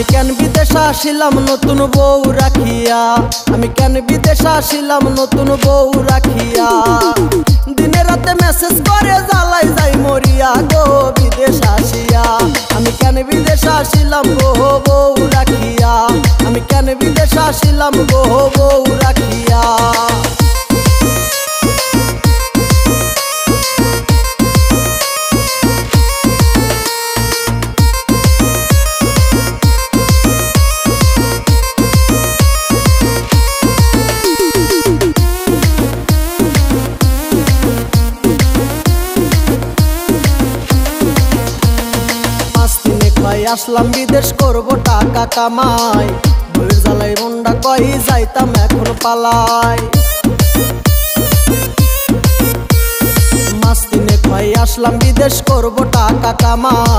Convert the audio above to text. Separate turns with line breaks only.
আমি কেন বিদেশ আসিলাম নতুন বউ রাখিয়া, আমি কেন বিদেশ আসিলাম নতুন বউ রাখিয়া। দিনে রাতে মেসেজ করে জ্বালাই যাই মরিয়া গো বিদেশ আসিয়া। আমি কেন বিদেশ আসিলাম গো বউ রাখিয়া, আমি কেন বিদেশ আসিলাম গো বউ রাখিয়া। আসলাম বিদেশ করব টাকা কামাই, বউয়ের জ্বালাই মনটা কই যাইতাম এখন পালাই। মাস তিনেক ভাই আসলাম বিদেশ করব টাকা কামাই।